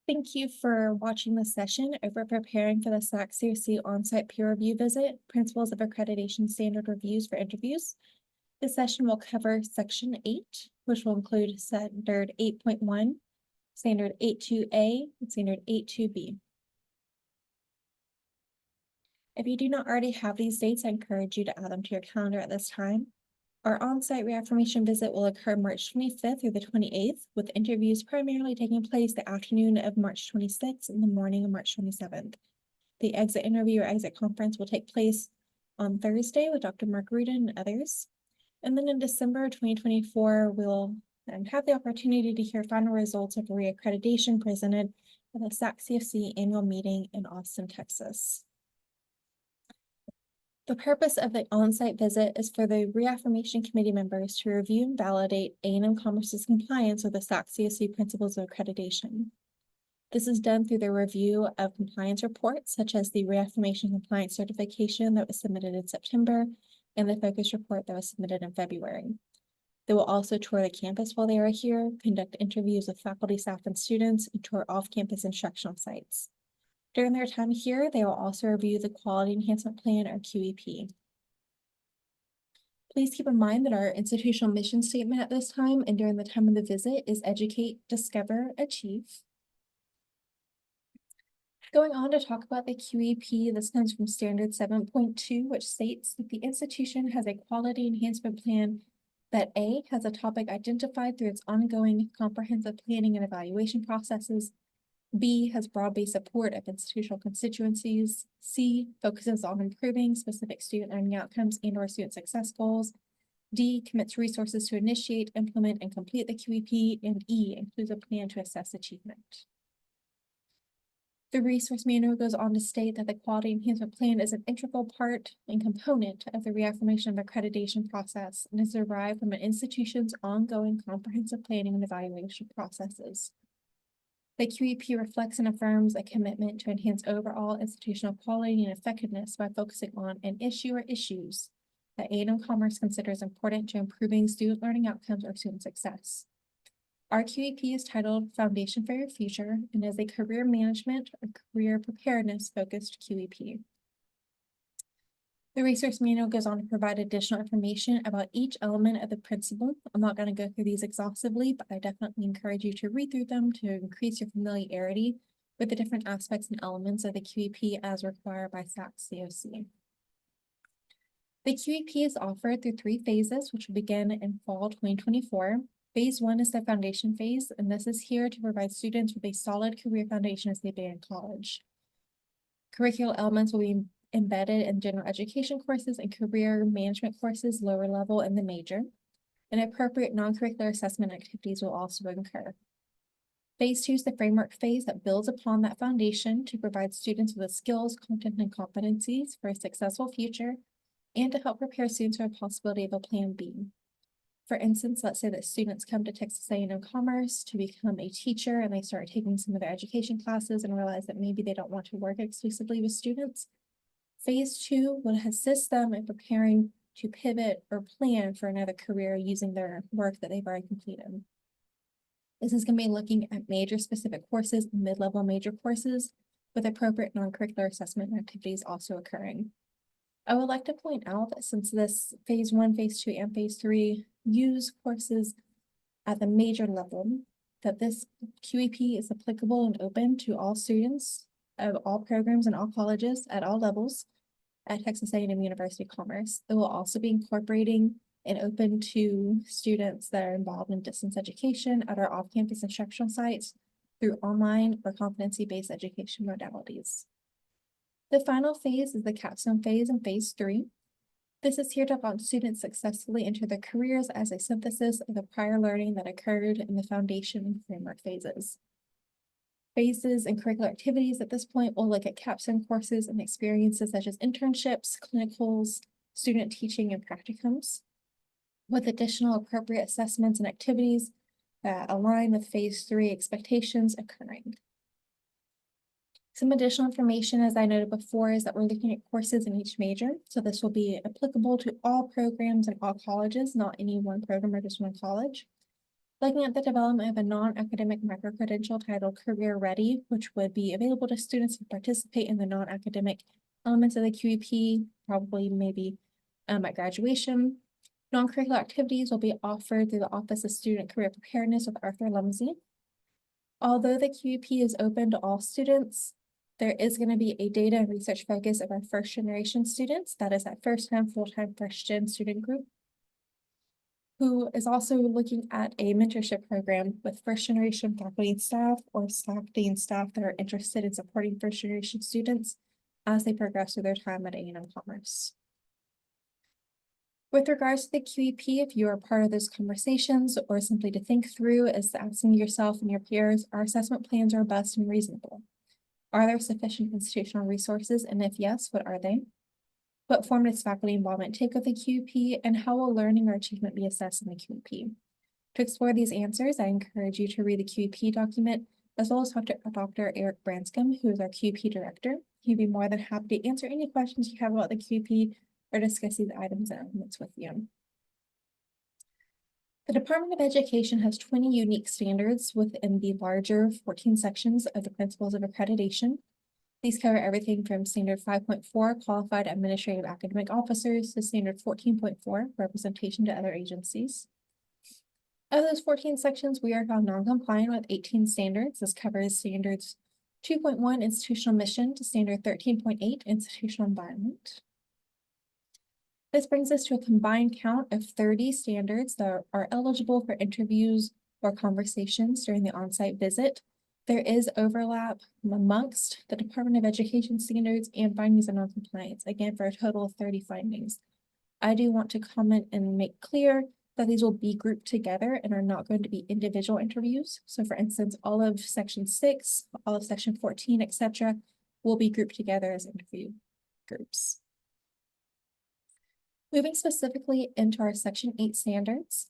Thank you for watching this session over preparing for the SACSCOC on-site peer review visit, Principles of Accreditation Standard Reviews for Interviews. This session will cover Section 8, which will include Standard 8.1, Standard 8.2a, and Standard 8.2b. If you do not already have these dates, I encourage you to add them to your calendar at this time. Our on-site reaffirmation visit will occur March 25th through the 28th, with interviews primarily taking place the afternoon of March 26th and the morning of March 27th. The exit interview or exit conference will take place on Thursday with Dr. Mark Rudin and others. And then in December 2024, we'll have the opportunity to hear final results of reaccreditation presented at the SACSCOC annual meeting in Austin, Texas. The purpose of the on-site visit is for the Reaffirmation Committee members to review and validate A&M Commerce's compliance with the SACSCOC Principles of Accreditation. This is done through the review of compliance reports, such as the Reaffirmation Compliance Certification that was submitted in September and the focus report that was submitted in February. They will also tour the campus while they are here, conduct interviews with faculty, staff, and students, and tour off-campus instructional sites. During their time here, they will also review the Quality Enhancement Plan, or QEP. Please keep in mind that our institutional mission statement at this time and during the time of the visit is Educate, Discover, Achieve. Going on to talk about the QEP, this comes from Standard 7.2, which states that the institution has a quality enhancement plan that A, has a topic identified through its ongoing comprehensive planning and evaluation processes, B, has broad-based support of institutional constituencies, C, focuses on improving specific student learning outcomes and/or student success goals, D, commits resources to initiate, implement, and complete the QEP, and E, includes a plan to assess achievement. The resource manual goes on to state that the Quality Enhancement Plan is an integral part and component of the reaffirmation of accreditation process and is derived from an institution's ongoing comprehensive planning and evaluation processes. The QEP reflects and affirms a commitment to enhance overall institutional quality and effectiveness by focusing on an issue or issues that A&M Commerce considers important to improving student learning outcomes or student success. Our QEP is titled Foundation for Your Future and is a career management or career preparedness focused QEP. The resource manual goes on to provide additional information about each element of the principle. I'm not going to go through these exhaustively, but I definitely encourage you to read through them to increase your familiarity with the different aspects and elements of the QEP as required by SACSCOC. The QEP is offered through 3 phases, which will begin in fall 2024. Phase 1 is the foundation phase, and this is here to provide students with a solid career foundation as they begin college. Curricular elements will be embedded in general education courses and career management courses, lower level and the major, and appropriate non-curricular assessment activities will also occur. Phase 2 is the framework phase that builds upon that foundation to provide students with the skills, content, and competencies for a successful future and to help prepare students for the possibility of a plan B. For instance, let's say that students come to Texas A&M Commerce to become a teacher and they start taking some of their education classes and realize that maybe they don't want to work exclusively with students. Phase 2 will assist them in preparing to pivot or plan for another career using their work that they've already completed. This is going to be looking at major specific courses and mid-level major courses with appropriate non-curricular assessment activities also occurring. I would like to point out that since this Phase 1, Phase 2, and Phase 3 use courses at the major level, that this QEP is applicable and open to all students of all programs and all colleges at all levels at Texas A&M University Commerce. It will also be incorporating and open to students that are involved in distance education at our off-campus instructional sites through online or competency-based education modalities. The final phase is the capstone phase in Phase 3. This is here to help students successfully enter their careers as a synthesis of the prior learning that occurred in the foundation and framework phases. Phases and curricular activities at this point will look at capstone courses and experiences such as internships, clinicals, student teaching, and practicums, with additional appropriate assessments and activities that align with Phase 3 expectations occurring. Some additional information, as I noted before, is that we're looking at courses in each major. So this will be applicable to all programs and all colleges, not any one program or just one college. Looking at the development of a non-academic microcredential titled Career Ready, which would be available to students who participate in the non-academic elements of the QEP, probably maybe at graduation. Non-curricular activities will be offered through the Office of Student Career Preparedness with Arthur Lumsey. Although the QEP is open to all students, there is going to be a data and research focus of our first generation students, that is that first-time, full-time, first-gen student group, who is also looking at a mentorship program with first-generation faculty and staff, or faculty and staff that are interested in supporting first-generation students as they progress through their time at A&M Commerce. With regards to the QEP, if you are part of those conversations or simply to think through, is asking yourself and your peers, our assessment plans are robust and reasonable. Are there sufficient institutional resources? And if yes, what are they? What form does faculty involvement take with the QEP, and how will learning or achievement be assessed in the QEP? To explore these answers, I encourage you to read the QEP document, as well as talk to Dr. Eric Branscombe, who is our QEP director. He'd be more than happy to answer any questions you have about the QEP or discuss these items and elements with you. The Department of Education has 20 unique standards within the larger 14 sections of the Principles of Accreditation. These cover everything from Standard 5.4, Qualified Administrative Academic Officers, to Standard 14.4, Representation to Other Agencies. Of those 14 sections, we are found non-compliant with 18 standards. This covers Standards 2.1, Institutional Mission, to Standard 13.8, Institutional Environment. This brings us to a combined count of 30 standards that are eligible for interviews or conversations during the on-site visit. There is overlap amongst the Department of Education standards and findings of noncompliance, again, for a total of 30 findings. I do want to comment and make clear that these will be grouped together and are not going to be individual interviews. So for instance, all of Section 6, all of Section 14, etc., will be grouped together as interview groups. Moving specifically into our Section 8 standards,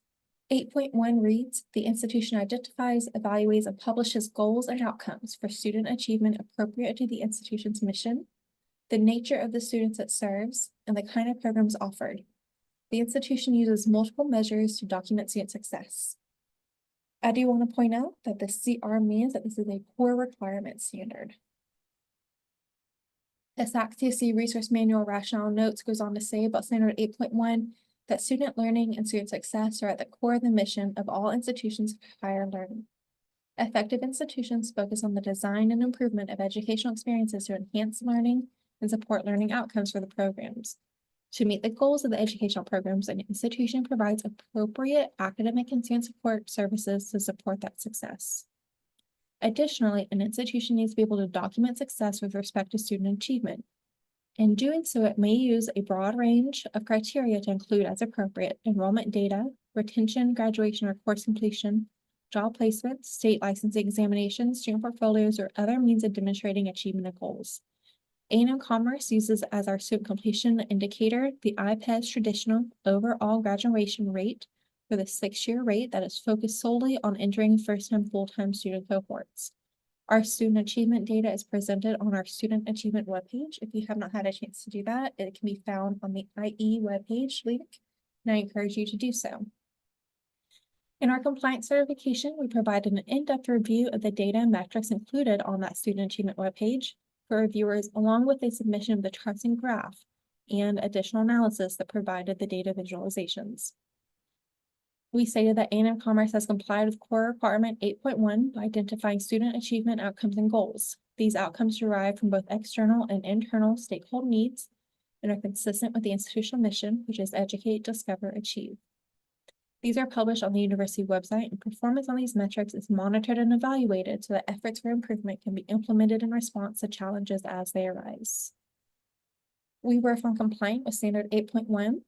8.1 reads, the institution identifies, evaluates, and publishes goals and outcomes for student achievement appropriate to the institution's mission, the nature of the students it serves, and the kind of programs offered. The institution uses multiple measures to document student success. I do want to point out that the CR means that this is a core requirement standard. The SACSCOC Resource Manual Rationale Notes goes on to say about Standard 8.1 that student learning and student success are at the core of the mission of all institutions of higher learning. Effective institutions focus on the design and improvement of educational experiences to enhance learning and support learning outcomes for the programs. To meet the goals of the educational programs, an institution provides appropriate academic and student support services to support that success. Additionally, an institution needs to be able to document success with respect to student achievement. In doing so, it may use a broad range of criteria to include, as appropriate, enrollment data, retention, graduation, or course completion, job placements, state licensing examinations, student portfolios, or other means of demonstrating achievement of goals. A&M Commerce uses as our student completion indicator the IPES traditional overall graduation rate for the 6-year rate that is focused solely on entering first-time full-time student cohorts. Our student achievement data is presented on our student achievement webpage. If you have not had a chance to do that, it can be found on the IE webpage link, and I encourage you to do so. In our compliance certification, we provided an in-depth review of the data and metrics included on that student achievement webpage for reviewers, along with a submission of the charts and graph and additional analysis that provided the data visualizations. We stated that A&M Commerce has complied with core requirement 8.1 by identifying student achievement outcomes and goals. These outcomes derive from both external and internal stakeholder needs and are consistent with the institutional mission, which is educate, discover, achieve. These are published on the university website, and performance on these metrics is monitored and evaluated so that efforts for improvement can be implemented in response to challenges as they arise. We were found compliant with Standard 8.1.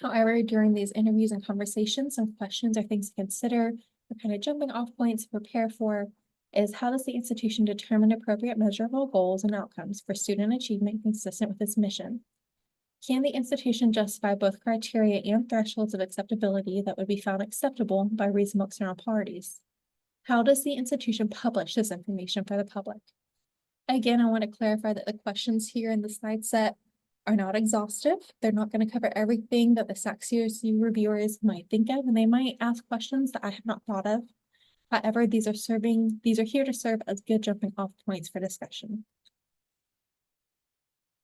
However, during these interviews and conversations, some questions or things to consider, or kind of jumping off points to prepare for, is how does the institution determine appropriate measurable goals and outcomes for student achievement consistent with its mission? Can the institution justify both criteria and thresholds of acceptability that would be found acceptable by reasonable external parties? How does the institution publish this information for the public? Again, I want to clarify that the questions here in the slide set are not exhaustive. They're not going to cover everything that the SACSCOC reviewers might think of, and they might ask questions that I have not thought of. However, these are here to serve as good jumping off points for discussion.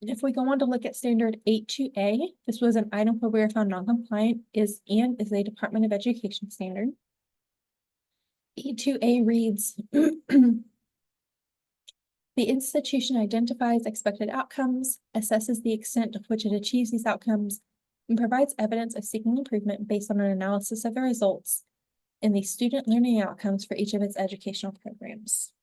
If we go on to look at standard 82A, this was an item where we were found non-compliant is a Department of Education standard. 82A reads, the institution identifies expected outcomes, assesses the extent of which it achieves these outcomes, and provides evidence of seeking improvement based on an analysis of the results in the student learning outcomes for each of its educational programs.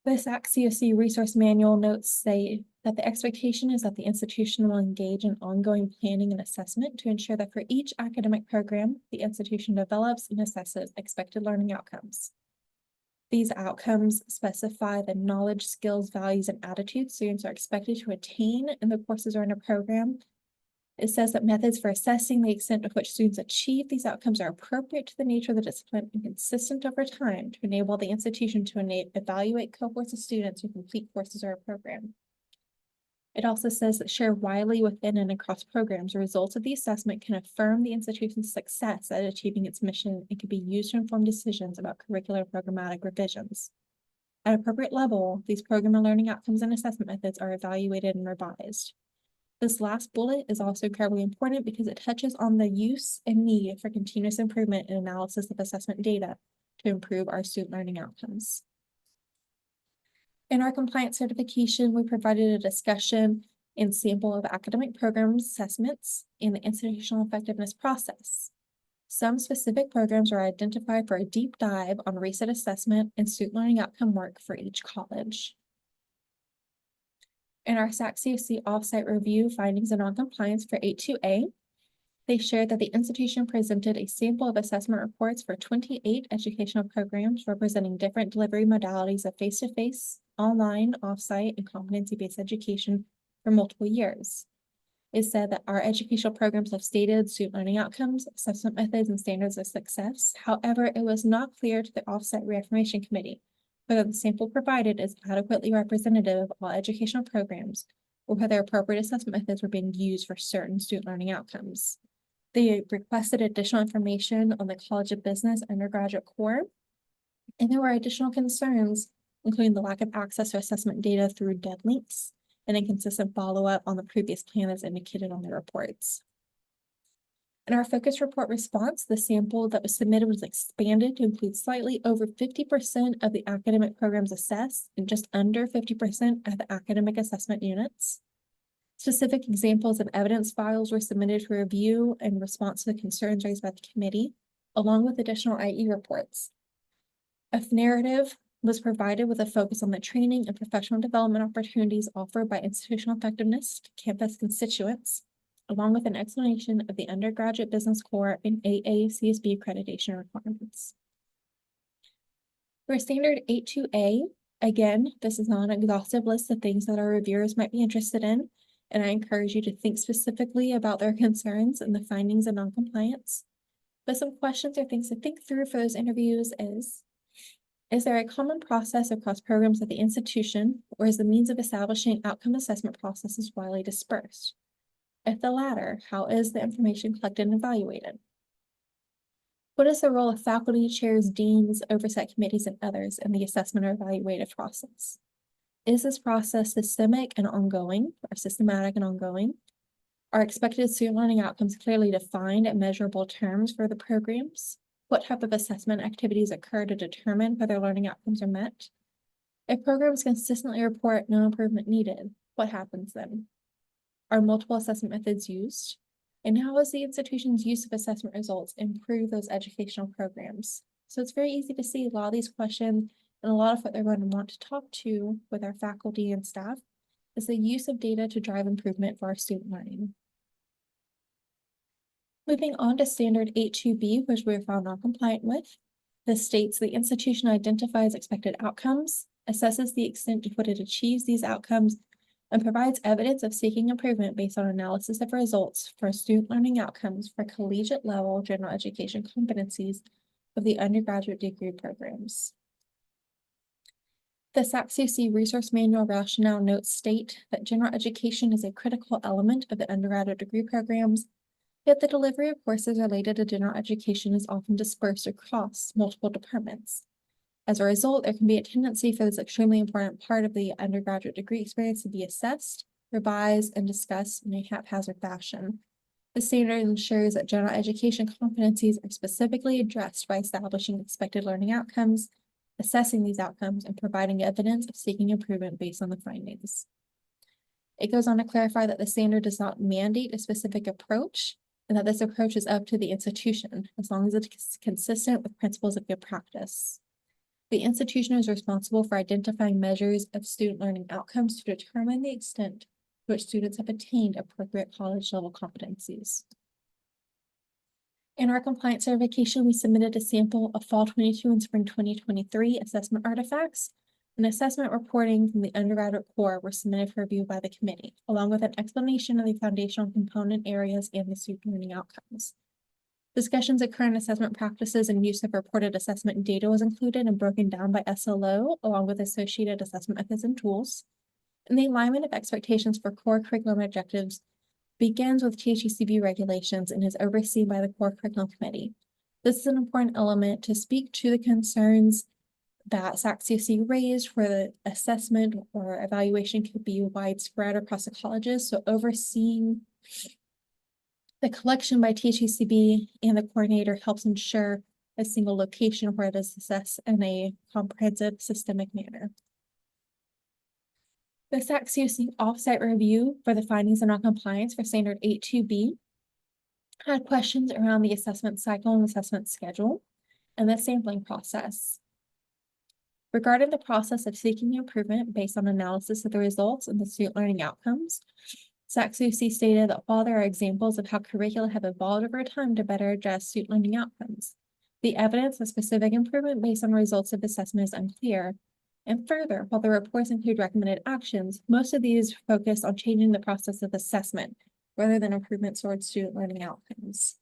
The SACSCOC resource manual notes say that the expectation is that the institution will engage in ongoing planning and assessment to ensure that for each academic program, the institution develops and assesses expected learning outcomes. These outcomes specify the knowledge, skills, values, and attitudes students are expected to attain in the courses or in a program. It says that methods for assessing the extent to which students achieve these outcomes are appropriate to the nature of the discipline and consistent over time to enable the institution to evaluate cohorts of students who complete courses or a program. It also says that shared widely within and across programs, the results of the assessment can affirm the institution's success at achieving its mission and can be used to inform decisions about curricular programmatic revisions. At appropriate level, these program and learning outcomes and assessment methods are evaluated and revised. This last bullet is also incredibly important because it touches on the use and need for continuous improvement and analysis of assessment data to improve our student learning outcomes. In our compliance certification, we provided a discussion and sample of academic programs assessments in the institutional effectiveness process. Some specific programs are identified for a deep dive on reset assessment and student learning outcome work for each college. In our SACSCOC offsite review findings and non-compliance for 82A, they shared that the institution presented a sample of assessment reports for 28 educational programs representing different delivery modalities of face-to-face, online, offsite, and competency-based education for multiple years. It said that our educational programs have stated student learning outcomes, assessment methods, and standards of success. However, it was not clear to the offsite reaffirmation committee whether the sample provided is adequately representative of all educational programs or whether appropriate assessment methods were being used for certain student learning outcomes. They requested additional information on the College of Business undergraduate core, and there were additional concerns, including the lack of access to assessment data through dead links and inconsistent follow-up on the previous plan as indicated on the reports. In our focus report response, the sample that was submitted was expanded to include slightly over 50% of the academic programs assessed and just under 50% of the academic assessment units. Specific examples of evidence files were submitted for review in response to the concerns raised by the committee, along with additional IE reports. A narrative was provided with a focus on the training and professional development opportunities offered by institutional effectiveness to campus constituents, along with an explanation of the undergraduate business core and AACSB accreditation requirements. For standard 82A, again, this is not an exhaustive list of things that our reviewers might be interested in, and I encourage you to think specifically about their concerns and the findings of noncompliance. But some questions or things to think through for those interviews is there a common process across programs at the institution, or is the means of establishing outcome assessment processes widely dispersed? If the latter, how is the information collected and evaluated? What is the role of faculty, chairs, deans, oversight committees, and others in the assessment or evaluative process? Is this process systemic and ongoing, or systematic and ongoing? Are expected student learning outcomes clearly defined in measurable terms for the programs? What type of assessment activities occur to determine whether learning outcomes are met? If programs consistently report no improvement needed, what happens then? Are multiple assessment methods used? And how has the institution's use of assessment results improved those educational programs? So it's very easy to see a lot of these questions and a lot of what they're going to want to talk to with our faculty and staff is the use of data to drive improvement for our student learning. Moving on to standard 82B, which we were found non-compliant with. This states the institution identifies expected outcomes, assesses the extent to which it achieves these outcomes, and provides evidence of seeking improvement based on analysis of results for student learning outcomes for collegiate level general education competencies of the undergraduate degree programs. The SACSCOC Resource Manual rationale notes state that general education is a critical element of the undergraduate degree programs, yet the delivery of courses related to general education is often dispersed across multiple departments. As a result, there can be a tendency for this extremely important part of the undergraduate degree experience to be assessed, revised, and discussed in a haphazard fashion. The standard ensures that general education competencies are specifically addressed by establishing expected learning outcomes, assessing these outcomes, and providing evidence of seeking improvement based on the findings. It goes on to clarify that the standard does not mandate a specific approach, and that this approach is up to the institution, as long as it is consistent with principles of good practice. The institution is responsible for identifying measures of student learning outcomes to determine the extent to which students have attained appropriate college-level competencies. In our compliance certification, we submitted a sample of Fall 22 and Spring 2023 assessment artifacts, and assessment reporting from the undergraduate core were submitted for review by the committee, along with an explanation of the foundational component areas and the student learning outcomes. Discussions of current assessment practices and use of reported assessment data was included and broken down by SLO, along with associated assessment methods and tools. And the alignment of expectations for core curriculum objectives begins with THECB regulations and is overseen by the core curriculum committee. This is an important element to speak to the concerns that SACSCOC raised where the assessment or evaluation could be widespread across the colleges. So overseeing the collection by THECB and the coordinator helps ensure a single location where it is assessed in a comprehensive, systemic manner. The SACSCOC offsite review for the findings of non-compliance for Standard 8.2b had questions around the assessment cycle and assessment schedule and the sampling process. Regarding the process of seeking improvement based on analysis of the results and the student learning outcomes, SACSCOC stated that while there are examples of how curricula have evolved over time to better address student learning outcomes, the evidence of specific improvement based on results of assessment is unclear. And further, while the reports include recommended actions, most of these focus on changing the process of assessment rather than improvements towards student learning outcomes.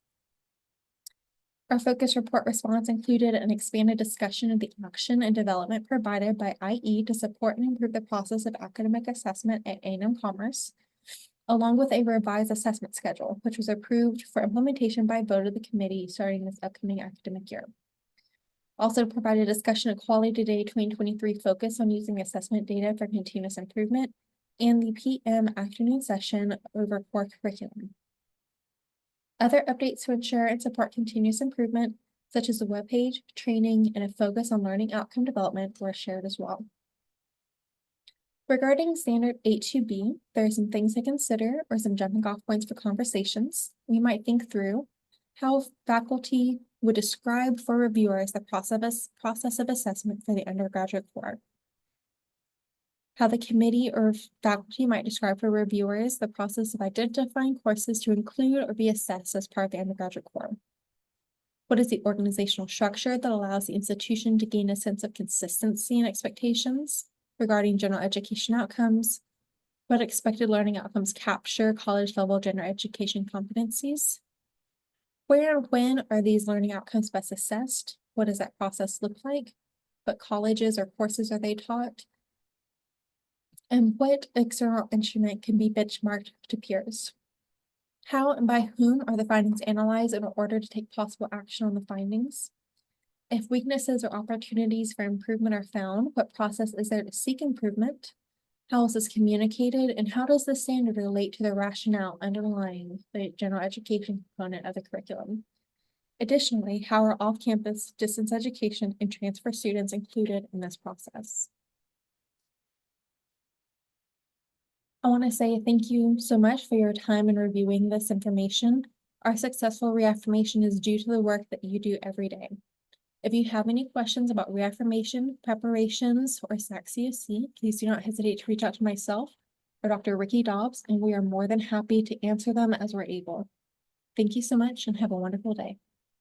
Our focus report response included an expanded discussion of the action and development provided by IE to support and improve the process of academic assessment at A&M Commerce, along with a revised assessment schedule, which was approved for implementation by vote of the committee starting this upcoming academic year. Also provided a discussion of Quality Day 2023 focus on using assessment data for continuous improvement and the PM afternoon session over core curriculum. Other updates to ensure and support continuous improvement, such as the webpage, training, and a focus on learning outcome development, were shared as well. Regarding Standard 8.2b, there are some things to consider or some jumping off points for conversations. We might think through how faculty would describe for reviewers the process of assessment for the undergraduate core. How the committee or faculty might describe for reviewers the process of identifying courses to include or be assessed as part of the undergraduate core. What is the organizational structure that allows the institution to gain a sense of consistency and expectations regarding general education outcomes? What expected learning outcomes capture college-level general education competencies? Where and when are these learning outcomes best assessed? What does that process look like? What colleges or courses are they taught? And what external instrument can be benchmarked to peers? How and by whom are the findings analyzed in order to take possible action on the findings? If weaknesses or opportunities for improvement are found, what process is there to seek improvement? How is this communicated? And how does the standard relate to the rationale underlying the general education component of the curriculum? Additionally, how are off-campus distance education and transfer students included in this process? I want to say thank you so much for your time in reviewing this information. Our successful reaffirmation is due to the work that you do every day. If you have any questions about reaffirmation, preparations, or SACSCOC, please do not hesitate to reach out to myself or Dr. Ricky Dobbs, and we are more than happy to answer them as we're able. Thank you so much and have a wonderful day.